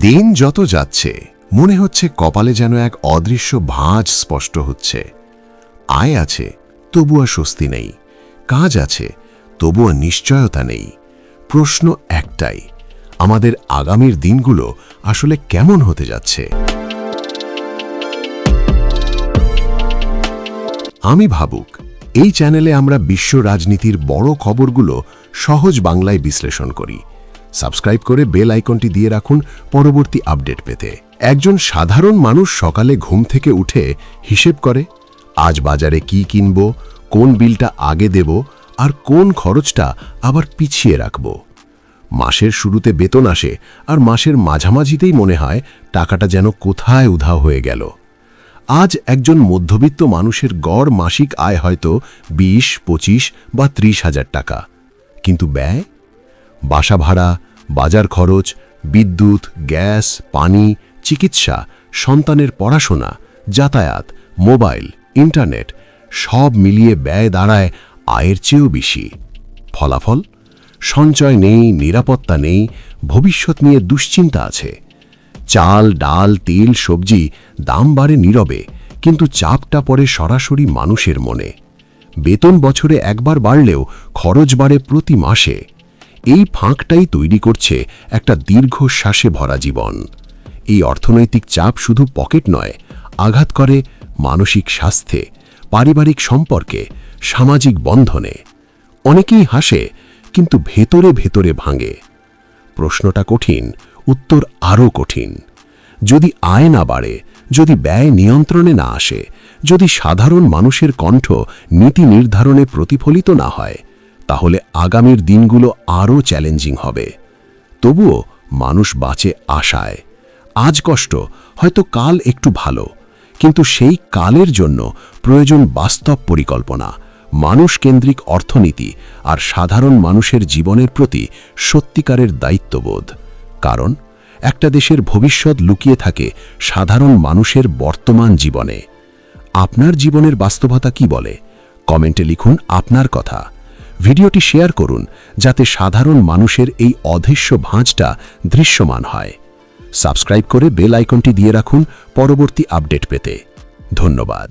দিন যত যাচ্ছে মনে হচ্ছে কপালে যেন এক অদৃশ্য ভাঁজ স্পষ্ট হচ্ছে। আয় আছে, তবুও স্বস্তি নেই। কাজ আছে, তবুও নিশ্চয়তা নেই। প্রশ্ন একটাই, আমাদের আগামীর দিনগুলো আসলে কেমন হতে যাচ্ছে? আমি ভাবুক, এই চ্যানেলে আমরা বিশ্ব রাজনীতির বড় খবরগুলো সহজ বাংলায় বিশ্লেষণ করি। সাবস্ক্রাইব করে বেল আইকনটি দিয়ে রাখুন পরবর্তী আপডেট পেতে। একজন সাধারণ মানুষ সকালে ঘুম থেকে উঠে হিসেব করে, আজ বাজারে কি কিনব, কোন বিলটা আগে দেব আর কোন খরচটা আবার পিছিয়ে রাখব। মাসের শুরুতে বেতন আসে আর মাসের মাঝামাঝিতেই মনে হয় টাকাটা যেন কোথায় উধাও হয়ে গেল। আজ একজন মধ্যবিত্ত মানুষের গড় মাসিক আয় হয়তো 20, 25 বা 30 হাজার টাকা, কিন্তু ব্যয়, বাসা ভাড়া, বাজার খরচ, বিদ্যুৎ, গ্যাস, পানি, চিকিৎসা, সন্তানের পড়াশোনা, যাতায়াত, মোবাইল, ইন্টারনেট সব মিলিয়ে ব্যয় দাঁড়ায় আয়ের চেয়েও বেশি। ফলাফল, সঞ্চয় নেই, নিরাপত্তা নেই, ভবিষ্যৎ নিয়ে দুশ্চিন্তা আছে। চাল, ডাল, তেল, সবজি দাম বাড়ে নীরবে, কিন্তু চাপটা পড়ে সরাসরি মানুষের মনে। বেতন বছরে একবার বাড়লেও খরচ বাড়ে প্রতি মাসে। এই ফাঁকটাই তৈরি করছে একটা দীর্ঘশ্বাসে ভরা জীবন। এই অর্থনৈতিক চাপ শুধু পকেট নয়, আঘাত করে মানসিক স্বাস্থ্যে, পারিবারিক সম্পর্কে, সামাজিক বন্ধনে। অনেকেই হাসে, কিন্তু ভেতরে ভেতরে ভাঙে। প্রশ্নটা কঠিন, উত্তর আরও কঠিন। যদি আয় না বাড়ে, যদি ব্যয় নিয়ন্ত্রণে না আসে, যদি সাধারণ মানুষের কণ্ঠ নীতি নির্ধারণে প্রতিফলিত না হয়, তাহলে আগামীর দিনগুলো আরও চ্যালেঞ্জিং হবে। তবুও মানুষ বাঁচে আশায়। আজ কষ্ট, হয়তো কাল একটু ভালো, কিন্তু সেই কালের জন্য প্রয়োজন বাস্তব পরিকল্পনা, মানুষকেন্দ্রিক অর্থনীতি আর সাধারণ মানুষের জীবনের প্রতি সত্যিকারের দায়িত্ববোধ। কারণ একটা দেশের ভবিষ্যৎ লুকিয়ে থাকে সাধারণ মানুষের বর্তমান জীবনে। আপনার জীবনের বাস্তবতা কি বলে? কমেন্টে লিখুন আপনার কথা। ভিডিওটি শেয়ার করুন যাতে সাধারণ মানুষের এই অদৃশ্য ভাঁজটা দৃশ্যমান হয়। সাবস্ক্রাইব করে বেল আইকনটি দিয়ে রাখুন পরবর্তী আপডেট পেতে। ধন্যবাদ।